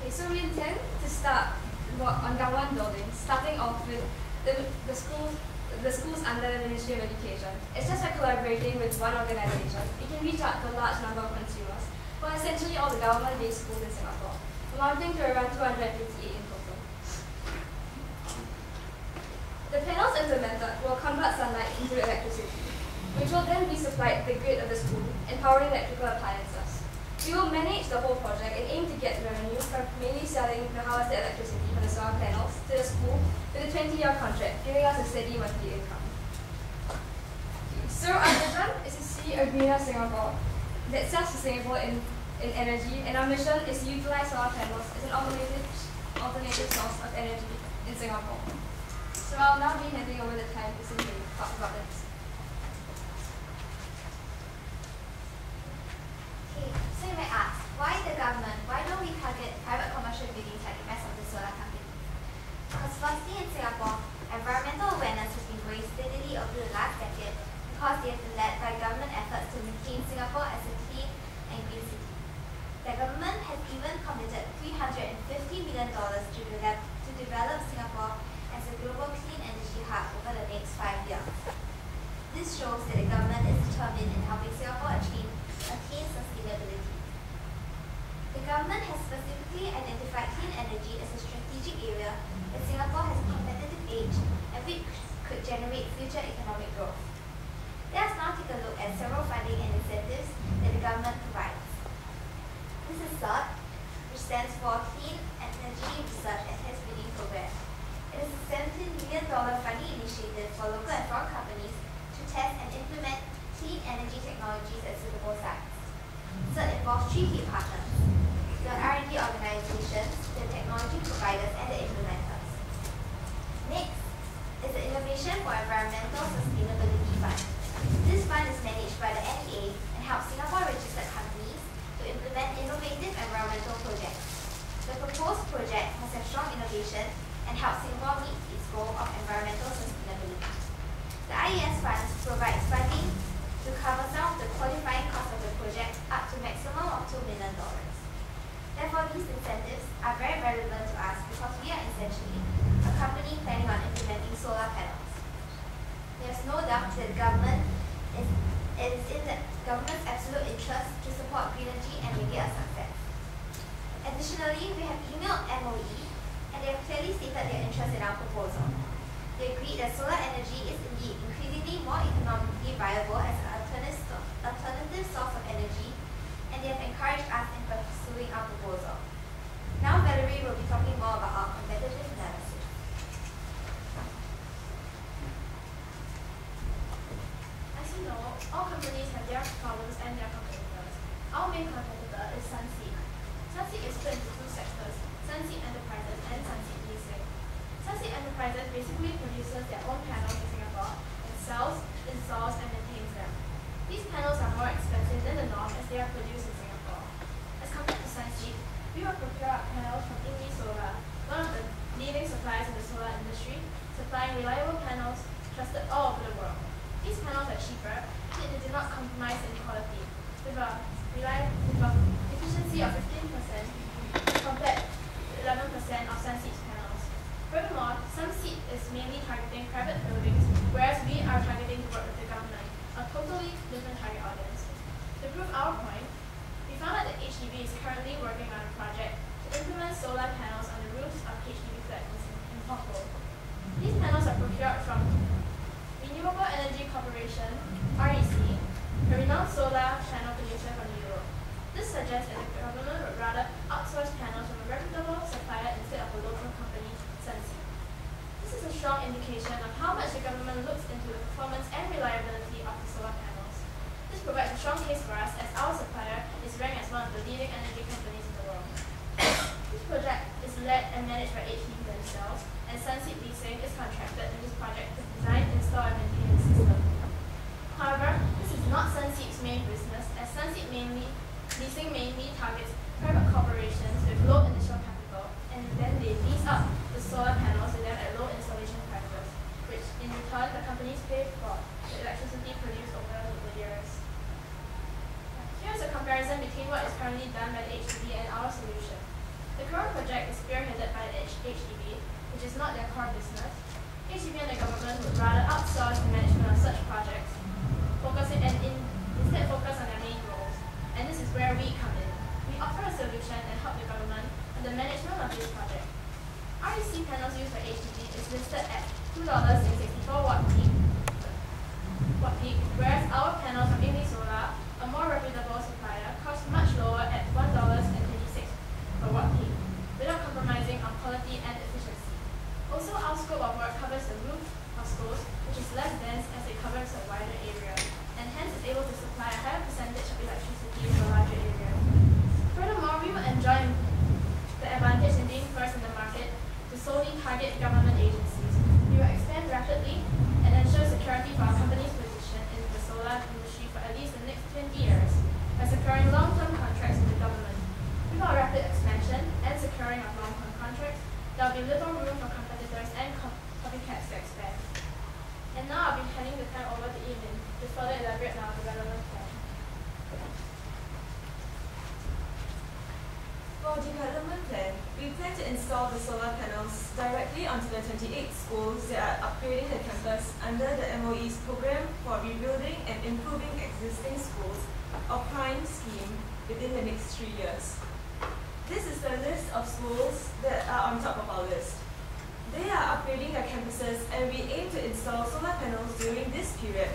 So we intend to start work on government buildings, starting off with the schools under the Ministry of Education. It's just by collaborating with one organization, we can reach out to a large number of consumers, for essentially all the government-based schools in Singapore, amounting to around 258 in total. The panels implemented will convert sunlight into electricity, which will then be supplied to the grid of the school, empowering electrical appliances. We will manage the whole project and aim to get revenue from mainly selling the harvested electricity from the solar panels to the school with a 20-year contract, giving us a steady monthly income. So our vision is to see a greener Singapore that's self-sustainable in energy, and our mission is to utilize solar panels as an alternative source of energy in Singapore. So I'll now be handing over the time to Cindy to talk about this. So you may ask, why the government? Why don't we target private commercial buildings like the rest of the solar companies? Because firstly, in Singapore, environmental awareness has been growing steadily over the last decade because they have been led by government efforts to maintain Singapore as a clean and green city. The government has even committed $350 million to develop Singapore as a global clean energy hub over the next 5 years. This shows that the government is determined in helping Singapore attain sustainability. The government has specifically identified clean energy as a strategic area that Singapore has a competitive edge and which could generate future economic growth. Let us now take a look at several funding and incentives that the government provides. This is CERT, which stands for Clean Energy Research and Test Bidding Program. It is a $17 million funding initiative for local and foreign companies to test and implement clean energy technologies at suitable sites. CERT involves 3 key partners: the R&D organizations, the technology providers, and the implementers. Next is the Innovation for Environmental Sustainability Fund. This fund is managed by the NEA and helps Singapore-registered companies to implement innovative environmental projects. The proposed project must have strong innovation and help Singapore meet its goal of environmental sustainability. The IES funds provides funding to cover some of the qualifying costs of the project up to maximum of $2 million. Therefore, these incentives are very relevant to us because we are essentially a company planning on implementing solar panels. There is no doubt that the government is in the government's absolute interest to support GreEnergy and make it a success. Additionally, we have emailed MOE and they have clearly stated their interest in our proposal. They agreed that solar energy is indeed increasingly more economically viable as an alternative source of energy, and they have encouraged us in pursuing our proposal. Now Valerie will be talking more about our competitive analysis. As you know, all companies have their problems and their competitors. Our main competitor is Sunseap. Sunseap is split into 2 sectors: Sunseap Enterprises and Sunseap Leasing. Sunseap Enterprises basically produces their own panels in Singapore and sells, installs, and maintains them. These panels are more expensive than the norm as they are produced in Singapore. As compared to Sunseap, we will procure our panels from Indy Solar, one of the leading suppliers in the solar industry, supplying reliable panels trusted all over the world. These panels are cheaper, yet they do not compromise in quality, with a efficiency of 15% compared to 11% of Sunseap's panels. Furthermore, Sunseap is mainly targeting private buildings, whereas we are targeting to work with the government, a totally different target audience. To prove our point, we found out that HDB is currently working on a project to implement solar panels on the roofs of HDB flats in Hong. These panels are procured from Renewable Energy Corporation, REC, a renowned solar panel producer from Europe. This suggests that the government would rather outsource panels from a reputable supplier instead of a local company, Sunseap. This is a strong indication of how much the government looks into the performance and reliability of the solar panels. This provides a strong case for us as our supplier is ranked as one of the leading energy companies in the world. This project is led and managed by HDB themselves, and Sunseap Leasing is contracted in this project to design, install, and maintain the system. However, this is not Sunseap's main business, as Sunseap Leasing mainly targets private corporations with low initial capital, and then they lease out the solar panels to them at low installation prices, which in return the companies pay for the electricity produced over the years. Here's a comparison between what is currently done by the HDB and our solution. the management of this project. REC panels used by HDB is listed at $2.64 watt peak, whereas our panels from English Solar, a more reputable supplier, cost much lower at $1.26 per watt peak, without compromising on quality and efficiency. Also, our scope of work covers the roof of schools, which is less dense as it covers a wider area, and hence is able to supply a higher percentage of electricity to a larger area. Furthermore, we will enjoy the advantage in being first in the market to solely target government agencies. We will expand rapidly and ensure security for our company's position in the solar industry for at least the next 20 years by securing long-term contracts with the government. With our rapid expansion and securing of long-term contracts, there will be little room for competitors and copycats to expand. And now I'll be handing the time over to Eamon to further elaborate on our development plan. For development plan, we plan to install the solar panels directly onto the 28 schools that are upgrading the campus under the MOE's program for rebuilding and improving existing schools or PRIME scheme within the next 3 years. This is the list of schools that are on top of our list. They are upgrading their campuses, and we aim to install solar panels during this period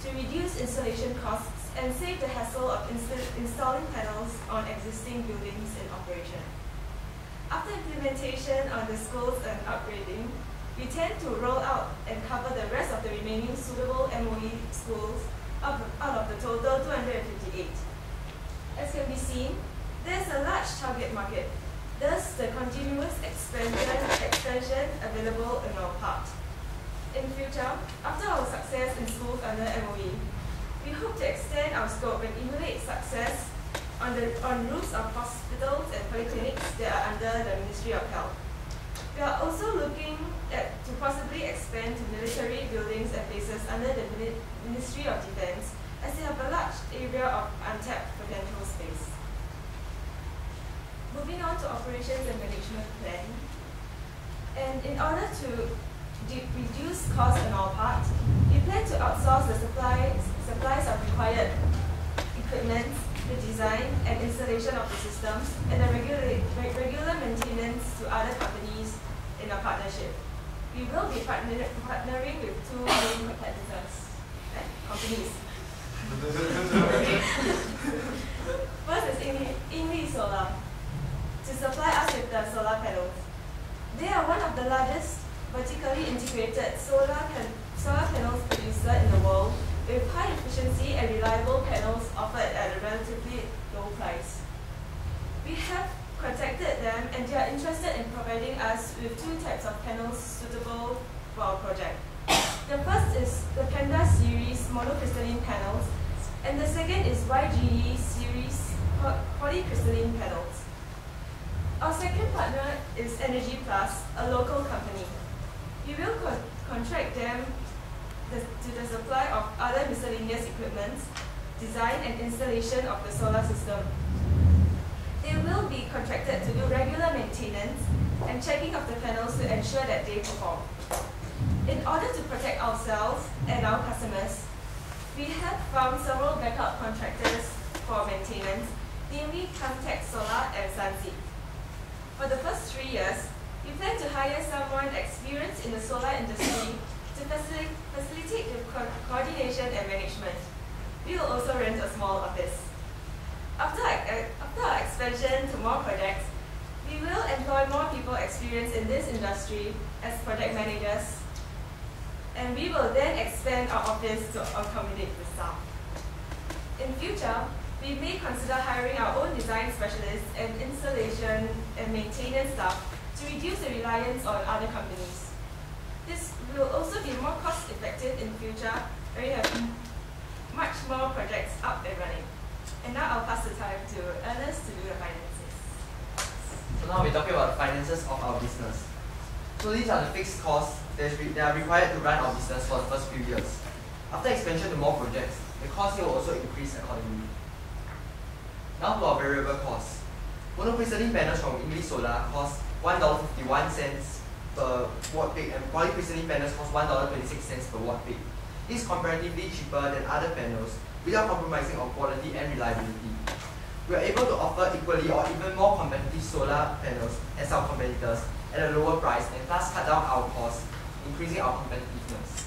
to reduce installation costs and save the hassle of installing panels on existing buildings in operation. After implementation on the schools and upgrading, we tend to roll out and cover the rest of the remaining suitable MOE schools out of the total 258. As can be seen, there is a large target market, thus the continuous expansion available in our part. In future, after our success in schools under MOE, we hope to extend our scope and emulate success on roofs of hospitals and polyclinics that are under the Ministry of Health. We are also looking to possibly expand to military buildings and bases under the Ministry of Defense, as they have a large area of untapped potential space. Moving on to operations and management plan. And in order to reduce costs on our part, we plan to outsource the supplies of required equipment, the design and installation of the systems, and the regular maintenance to other companies in a partnership. We will be partnering with two main companies. First is English Solar, to supply us with the solar panels. They are one of the largest vertically integrated solar panels producer in the world, with high efficiency and reliable panels offered at a relatively low price. We have contacted them, and they are interested in providing us with two types of panels suitable for our project. The first is the Panda series monocrystalline panels, and the second is YGE series polycrystalline panels. Our second partner is Energy Plus, a local company. We will contract them to the supply of other miscellaneous equipment, design and installation of the solar system. They will be contracted to do regular maintenance and checking of the panels to ensure that they perform. In order to protect ourselves and our customers, we have found several backup contractors for maintenance, namely Contact Solar and Sunseed. For the first 3 years, we plan to hire someone experienced in the solar industry to facilitate the coordination and management. We will also rent a small office. After our expansion to more projects, we will employ more people experienced in this industry as project managers, and we will then expand our office to accommodate the staff. In future, we may consider hiring our own design specialists and installation and maintenance staff to reduce the reliance on other companies. This will also be more cost effective in future when we have much more projects up and running. And now I'll pass the time to Ernest to do the finances. So now we're talking about the finances of our business. So these are the fixed costs that are required to run our business for the first few years. After expansion to more projects, the cost here will also increase accordingly. Now to our variable costs. Monocrystalline panels from English Solar cost $1.51 per watt peak, and polycrystalline panels cost $1.26 per watt peak. This is comparatively cheaper than other panels without compromising on quality and reliability. We are able to offer equally or even more competitive solar panels as our competitors at a lower price and thus cut down our costs, increasing our competitiveness.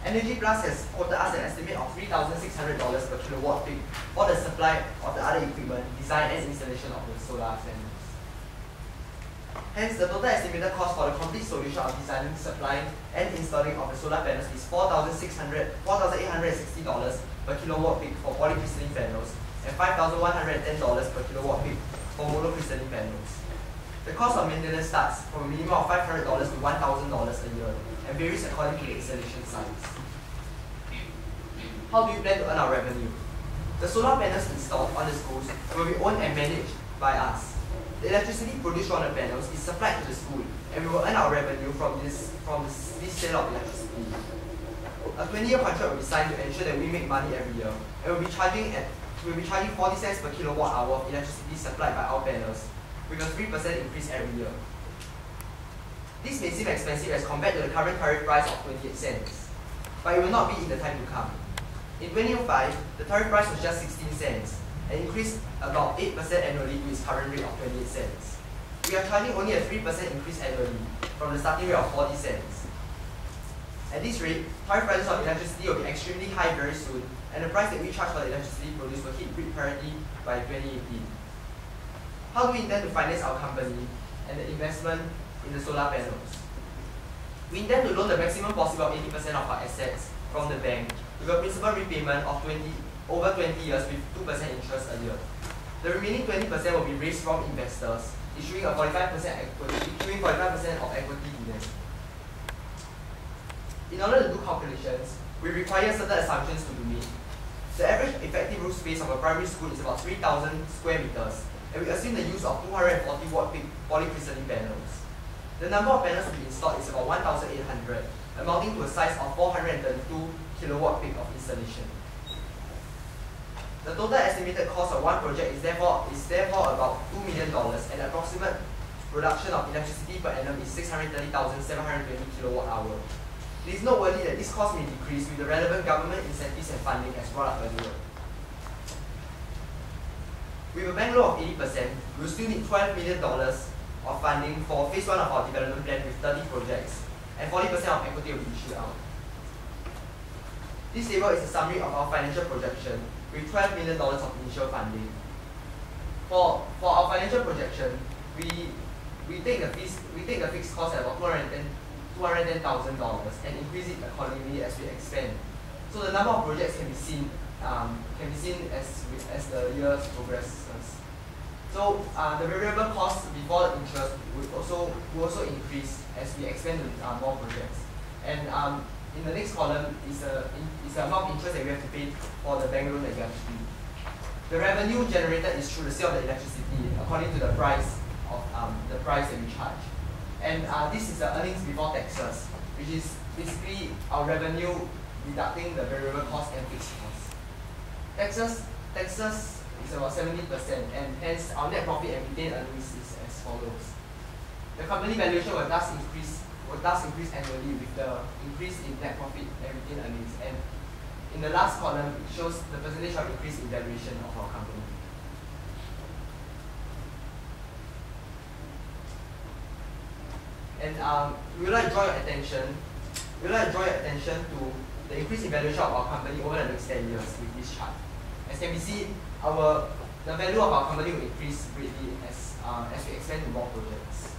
Energy Plus has quoted us an estimate of $3,600 per kilowatt peak for the supply of the other equipment, design and installation of the solar panels. Hence, the total estimated cost for the complete solution of designing, supplying and installing of the solar panels is $4,860 per kilowatt peak for polycrystalline panels and $5,110 per kilowatt peak for monocrystalline panels. The cost of maintenance starts from a minimum of $500 to $1,000 a year and varies according to the installation size. How do we plan to earn our revenue? The solar panels installed on the schools will be owned and managed by us. The electricity produced from the panels is supplied to the school, and we will earn our revenue from this sale of electricity. A 20-year contract will be signed to ensure that we make money every year, and we'll be charging 40 cents per kilowatt hour of electricity supplied by our panels, with a 3% increase every year. This may seem expensive as compared to the current tariff price of 28 cents, but it will not be in the time to come. In 2005, the tariff price was just 16 cents, and increased about 8% annually to its current rate of 28 cents. We are charging only a 3% increase annually from the starting rate of 40 cents. At this rate, tariff prices of electricity will be extremely high very soon, and the price that we charge for the electricity produced will hit grid parity by 2018. How do we intend to finance our company and the investment in the solar panels? We intend to loan the maximum possible 80% of our assets from the bank with a principal repayment of over 20 years with 2% interest a year. The remaining 20% will be raised from investors, issuing 45% of equity to them. In order to do calculations, we require certain assumptions to be made. The average effective roof space of a primary school is about 3,000 square meters, and we assume the use of 240 watt peak polycrystalline panels. The number of panels to be installed is about 1,800, amounting to a size of 432 kilowatt peak of installation. The total estimated cost of one project is therefore about $2 million, and the approximate production of electricity per annum is 630,720 kilowatt hour. It is noteworthy that this cost may decrease with the relevant government incentives and funding as brought up earlier. With a bank loan of 80%, we will still need $12 million of funding for phase 1 of our development plan with 30 projects, and 40% of equity will be issued out. This table is a summary of our financial projection with $12 million of initial funding. For our financial projection, we take the fixed cost at about $210,000 and increase it accordingly as we expand. So the number of projects can be seen as the years progresses. So the variable cost before interest will also increase as we expand to more projects. And in the next column is the amount of interest that we have to pay for the bank loan that we have to do. The revenue generated is through the sale of the electricity according to the price that we charge. And this is the earnings before taxes, which is basically our revenue deducting the variable cost and fixed costs. Taxes is about 70%, and hence our net profit and retained earnings is as follows. The company valuation will thus increase annually with the increase in net profit and retained earnings. And in the last column, it shows the percentage of increase in valuation of our company. And we would like to draw your attention to the increase in valuation of our company over the next 10 years with this chart. As can be seen, the value of our company will increase greatly as we expand to more projects.